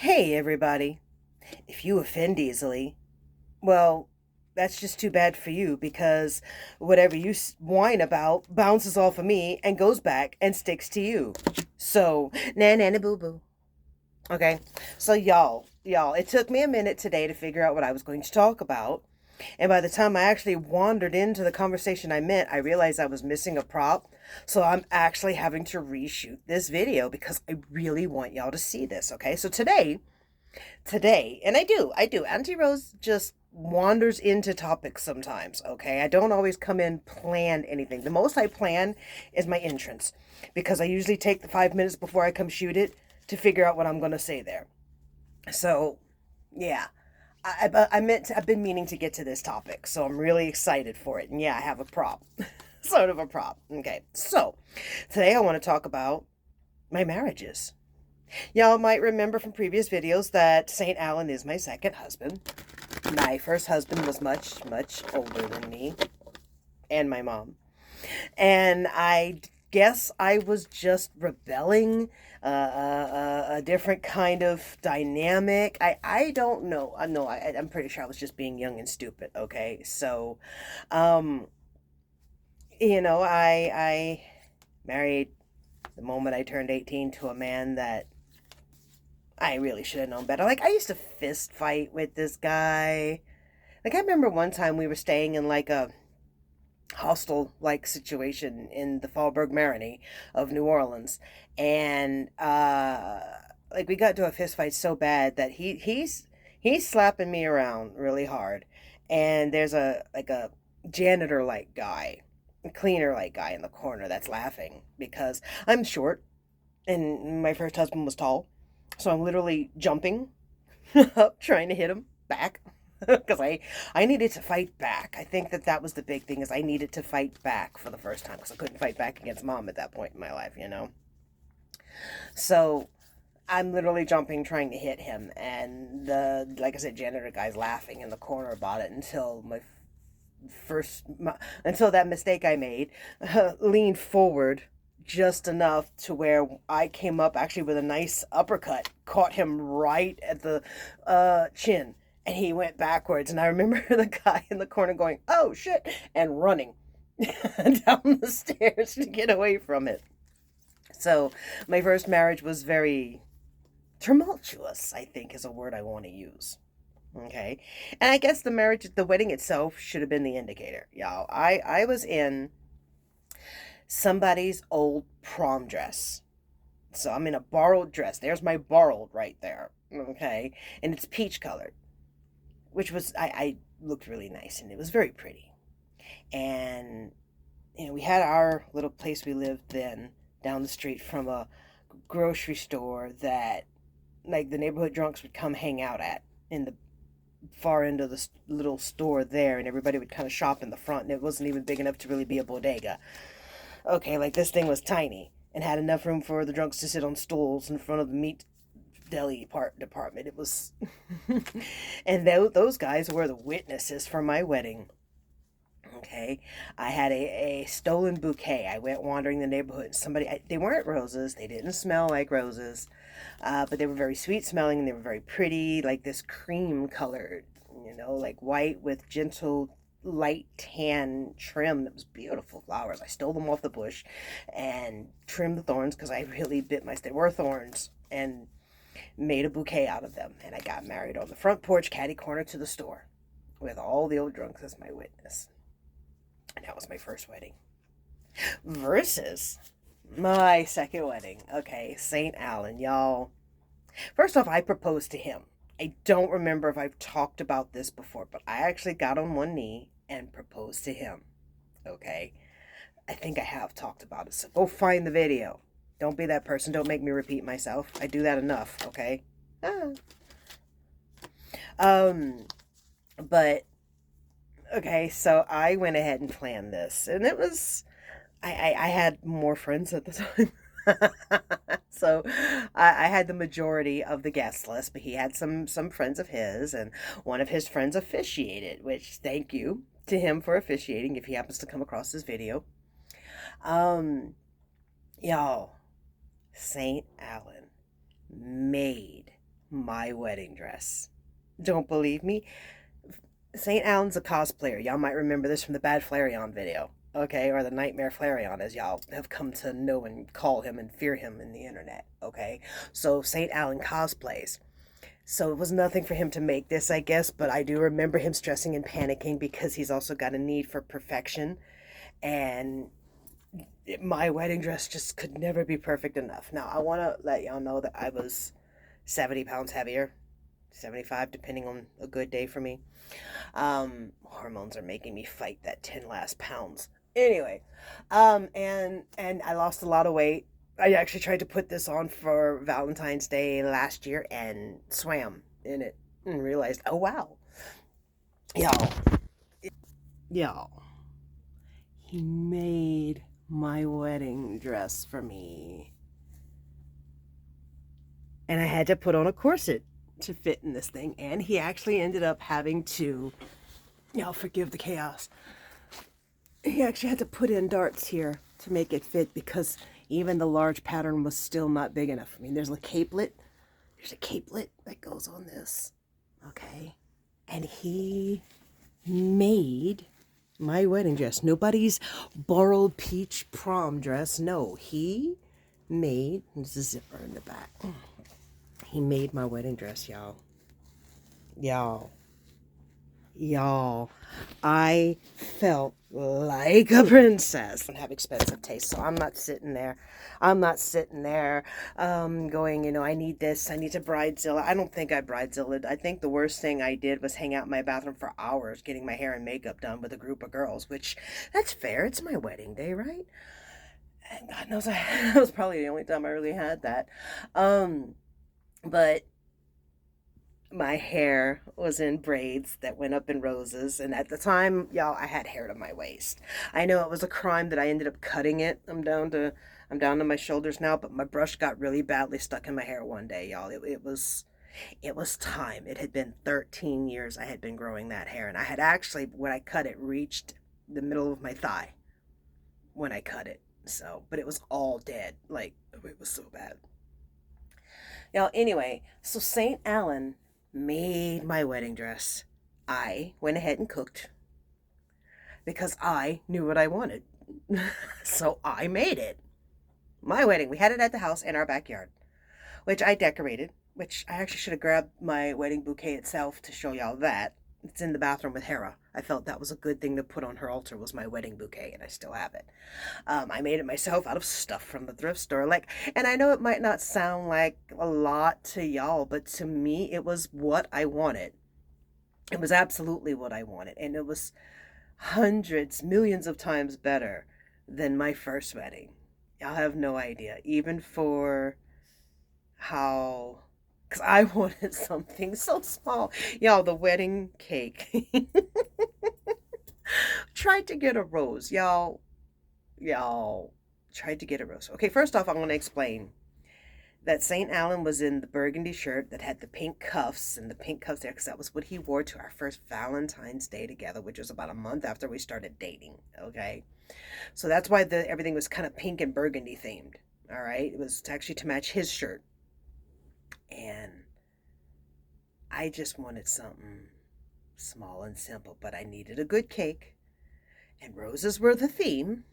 Hey, everybody. If you offend easily, well, that's just too bad for you because whatever you whine about bounces off of me and goes back and sticks to you. So, na boo boo. Okay. So, y'all, it took me a minute today to figure out what I was going to talk about. And by the time I actually wandered into the conversation I meant, I realized I was missing a prop. So I'm actually having to reshoot this video because I really want y'all to see this. Okay. So today, and I do. Auntie Rose just wanders into topics sometimes, okay? I don't always come in plan anything. The most I plan is my entrance because I usually take the 5 minutes before I come shoot it to figure out what I'm going to say there. So, yeah. I've been meaning to get to this topic, so I'm really excited for it. And yeah, I have a prop. Sort of a prop. Okay. So, today I want to talk about my marriages. Y'all might remember from previous videos that Saint Allan is my second husband. My first husband was much, much older than me and my mom. And I guess I was just rebelling, a different kind of dynamic. I don't know. No, I'm pretty sure I was just being young and stupid, okay? So, um, I married the moment I turned 18 to a man that I really should have known better. Like, I used to fist fight with this guy. Like, I remember one time we were staying in like a hostel like situation in the Fallburg Maroney of New Orleans. And like we got to a fist fight so bad that he's slapping me around really hard. And there's a janitor like guy, a cleaner like guy in the corner that's laughing because I'm short and my first husband was tall. So I'm literally jumping up, trying to hit him back because I needed to fight back. I think that was the big thing is I needed to fight back for the first time because I couldn't fight back against mom at that point in my life. So I'm literally jumping, trying to hit him, and the like I said, janitor guy's laughing in the corner about it until that mistake I made leaned forward just enough to where I came up actually with a nice uppercut, caught him right at the chin, and he went backwards. And I remember the guy in the corner going, "Oh shit," and running down the stairs to get away from it. So my first marriage was very tumultuous, I think is a word I want to use. Okay. And I guess the wedding itself should have been the indicator, y'all. I was in somebody's old prom dress. So I'm in a borrowed dress. There's my borrowed right there. Okay. And it's peach colored, which I looked really nice and it was very pretty. And, we had our little place we lived then down the street from a grocery store that, like, the neighborhood drunks would come hang out at in the far end of the little store there, and everybody would kind of shop in the front, and it wasn't even big enough to really be a bodega. Okay, like this thing was tiny and had enough room for the drunks to sit on stools in front of the meat deli department. It was, and those guys were the witnesses for my wedding. Okay, I had a stolen bouquet. I went wandering the neighborhood. They weren't roses. They didn't smell like roses, but they were very sweet smelling and they were very pretty, like this cream colored, like white with gentle light tan trim. It was beautiful flowers. I stole them off the bush and trimmed the thorns because I really bit my. They were thorns and made a bouquet out of them. And I got married on the front porch, catty corner to the store, with all the old drunks as my witness. And that was my first wedding. Versus my second wedding. Okay, Saint Allan, y'all. First off, I proposed to him. I don't remember if I've talked about this before, but I actually got on one knee and proposed to him. Okay? I think I have talked about it, so go find the video. Don't be that person. Don't make me repeat myself. I do that enough, okay? Ah. But okay, so I went ahead and planned this, and it was I had more friends at the time. So I had the majority of the guest list, but he had some friends of his, and one of his friends officiated, which thank you to him for officiating if he happens to come across this video. Um, y'all, Saint Allan made my wedding dress. Don't believe me? Saint Allan's a cosplayer. Y'all might remember this from the Bad Flareon video, okay, or the Nightmare Flareon, as y'all have come to know and call him and fear him in the internet, okay? So Saint Allan cosplays. So it was nothing for him to make this, I guess, but I do remember him stressing and panicking because he's also got a need for perfection. And my wedding dress just could never be perfect enough. Now, I want to let y'all know that I was 70 pounds heavier, 75, depending on a good day for me. Hormones are making me fight that 10 last pounds. Anyway, and I lost a lot of weight. I actually tried to put this on for Valentine's Day last year and swam in it and realized, oh wow, y'all, y'all, he made my wedding dress for me. And I had to put on a corset to fit in this thing. And he actually ended up having to, y'all forgive the chaos. He actually had to put in darts here to make it fit because even the large pattern was still not big enough. I mean, there's a capelet. There's a capelet that goes on this. Okay. And he made my wedding dress. Nobody's borrowed peach prom dress. No, he made, there's a zipper in the back. He made my wedding dress, y'all. Y'all. I felt like a princess. I have expensive taste, so I'm not sitting there. Going, I need this. I need to bridezilla. I don't think I bridezillaed. I think the worst thing I did was hang out in my bathroom for hours getting my hair and makeup done with a group of girls, which, that's fair. It's my wedding day, right? And God knows that was probably the only time I really had that. But my hair was in braids that went up in roses, and at the time, y'all, I had hair to my waist. I know it was a crime that I ended up cutting it. I'm down to my shoulders now, but my brush got really badly stuck in my hair one day, y'all. It was time. It had been 13 years I had been growing that hair, and I had actually, when I cut it, reached the middle of my thigh when I cut it. So, but it was all dead. Like, it was so bad. Y'all, anyway, so Saint Allan made my wedding dress. I went ahead and cooked because I knew what I wanted. So I made it. My wedding, we had it at the house in our backyard, which I decorated, which I actually should have grabbed my wedding bouquet itself to show y'all that. It's in the bathroom with Hera. I felt that was a good thing to put on her altar was my wedding bouquet, and I still have it. I made it myself out of stuff from the thrift store. And I know it might not sound like a lot to y'all, but to me, it was what I wanted. It was absolutely what I wanted, and it was hundreds, millions of times better than my first wedding. Y'all have no idea, even for how, because I wanted something so small. Y'all, the wedding cake. Tried to get a rose. Y'all tried to get a rose. Okay, first off, I want to explain that St. Allan was in the burgundy shirt that had the pink cuffs and the pink cuffs there because that was what he wore to our first Valentine's Day together, which was about a month after we started dating, okay? So that's why everything was kind of pink and burgundy themed, all right? It was actually to match his shirt. And I just wanted something small and simple, but I needed a good cake, and roses were the theme.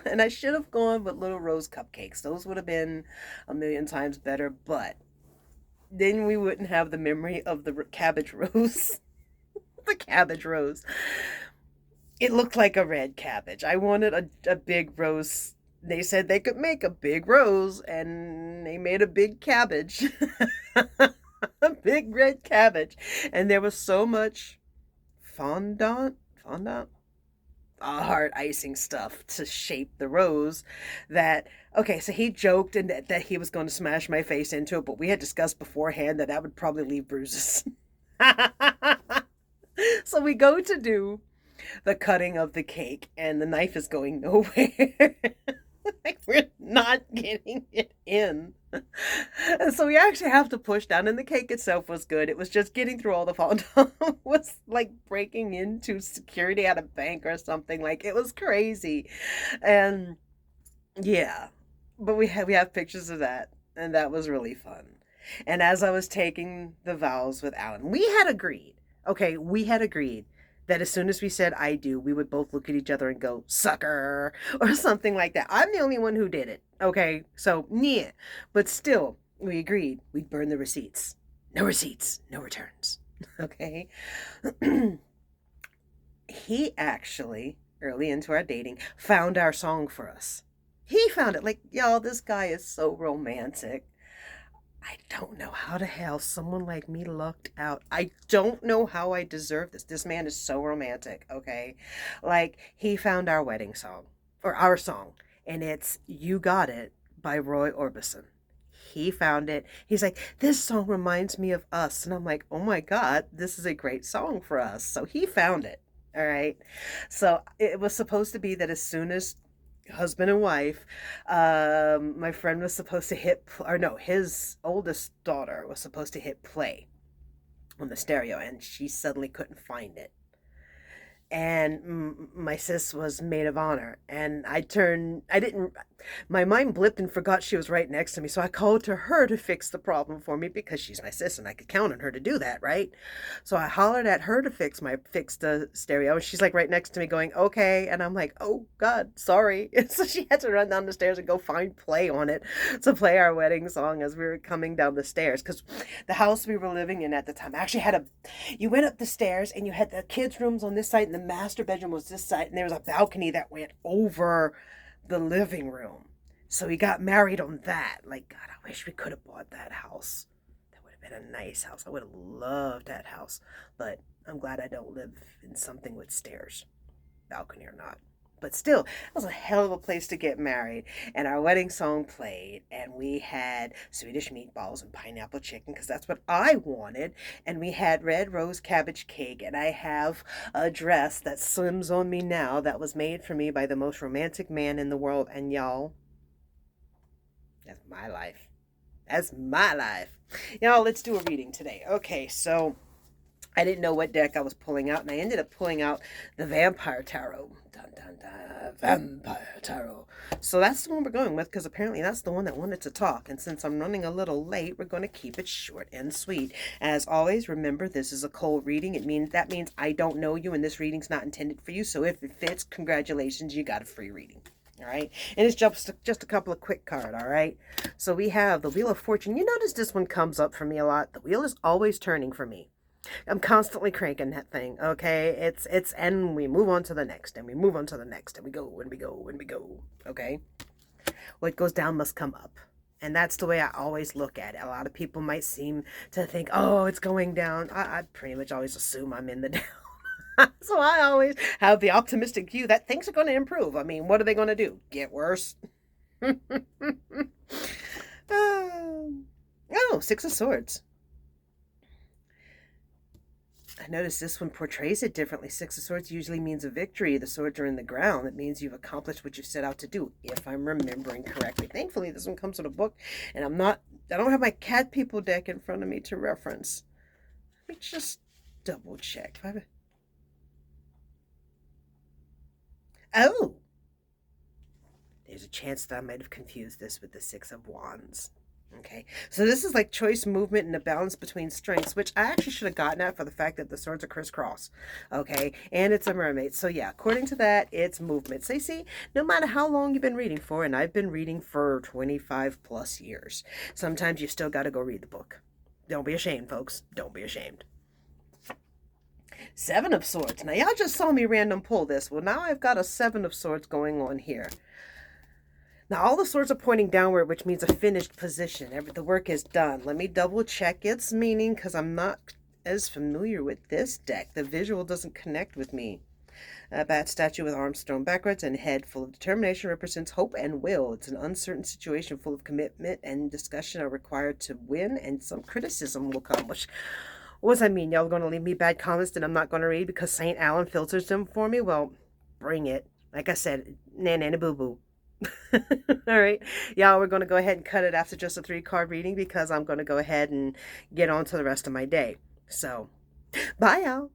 And I should have gone with little rose cupcakes. Those would have been a million times better, but then we wouldn't have the memory of the cabbage rose. The cabbage rose. It looked like a red cabbage. I wanted a big rose. They said they could make a big rose, and they made a big cabbage. A big red cabbage. And there was so much fondant, hard icing stuff to shape the rose that, okay, so he joked and that he was going to smash my face into it, but we had discussed beforehand that would probably leave bruises. So we go to do the cutting of the cake, and the knife is going nowhere. Like, we're not getting it in. And so we actually have to push down, and the cake itself was good. It was just getting through all the fondant was like breaking into security at a bank or something. Like, it was crazy. And yeah, but we have pictures of that, and that was really fun. And as I was taking the vows with Alan, we had agreed, okay, we had agreed that as soon as we said I do, we would both look at each other and go, sucker, or something like that. I'm the only one who did it, okay? So, yeah. But still, we agreed we'd burn the receipts. No receipts, no returns, okay? He actually, early into our dating, found our song for us. He found it. Like, y'all, this guy is so romantic. I don't know how the hell someone like me lucked out. I don't know how I deserve this. This man is so romantic, okay? Like, he found our wedding song, or our song, and it's You Got It by Roy Orbison. He found it. He's like, this song reminds me of us. And I'm like, oh my God, this is a great song for us. So he found it. All right. So it was supposed to be that as soon as husband and wife, my friend was supposed to or no, his oldest daughter was supposed to hit play on the stereo, and she suddenly couldn't find it. And my sis was maid of honor, and I didn't, my mind blipped and forgot she was right next to me, so I called to her to fix the problem for me because she's my sis and I could count on her to do that, right? So I hollered at her to fix the stereo, and she's like right next to me going, okay, and I'm like, oh God, sorry. And so she had to run down the stairs and go find play on it to play our wedding song as we were coming down the stairs, because the house we were living in at the time actually had you went up the stairs and you had the kids' rooms on this side and the master bedroom was this side, and there was a balcony that went over the living room. So we got married on that. Like, God, I wish we could have bought that house. That would have been a nice house. I would have loved that house. But I'm glad I don't live in something with stairs, balcony or not. But still, it was a hell of a place to get married. And our wedding song played, and we had Swedish meatballs and pineapple chicken, because that's what I wanted. And we had red rose cabbage cake, and I have a dress that swims on me now that was made for me by the most romantic man in the world. And y'all, that's my life. That's my life. Y'all, let's do a reading today. Okay, so I didn't know what deck I was pulling out, and I ended up pulling out the Vampire Tarot. Dun, dun, dun. Vampire Tarot. So that's the one we're going with, because apparently that's the one that wanted to talk. And since I'm running a little late, we're going to keep it short and sweet. As always, remember, this is a cold reading. That means I don't know you, and this reading's not intended for you. So if it fits, congratulations, you got a free reading. All right, and it's just a couple of quick cards. All right, so we have the Wheel of Fortune. You notice this one comes up for me a lot. The wheel is always turning for me. I'm constantly cranking that thing, okay? And we move on to the next, and we move on to the next, and we go, and we go, and we go, okay? What goes down must come up. And that's the way I always look at it. A lot of people might seem to think, oh, it's going down. I pretty much always assume I'm in the down. So I always have the optimistic view that things are going to improve. I mean, what are they going to do? Get worse? Oh, Six of Swords. I noticed this one portrays it differently. Six of Swords usually means a victory. The swords are in the ground. It means you've accomplished what you set out to do, if I'm remembering correctly. Thankfully, this one comes with a book, and I don't have my Cat People deck in front of me to reference. Let me just double check. Oh! There's a chance that I might have confused this with the Six of Wands. Okay, so this is like choice, movement, and a balance between strengths, which I actually should have gotten at for the fact that the swords are crisscross. Okay, and it's a mermaid. So yeah, according to that, it's movement. So you see, no matter how long you've been reading for, and I've been reading for 25 plus years, sometimes you still got to go read the book. Don't be ashamed, folks. Don't be ashamed. Seven of Swords. Now, y'all just saw me random pull this. Well, now I've got a Seven of Swords going on here. Now, all the swords are pointing downward, which means a finished position. The work is done. Let me double check its meaning, because I'm not as familiar with this deck. The visual doesn't connect with me. A bat statue with arms thrown backwards and head full of determination represents hope and will. It's an uncertain situation full of commitment and discussion are required to win, and some criticism will come. What does that mean? Y'all going to leave me bad comments that I'm not going to read because Saint Allan filters them for me? Well, bring it. Like I said, nana boo boo. All right, y'all, we're going to go ahead and cut it after just a 3-card reading because I'm going to go ahead and get on to the rest of my day. So, bye, y'all.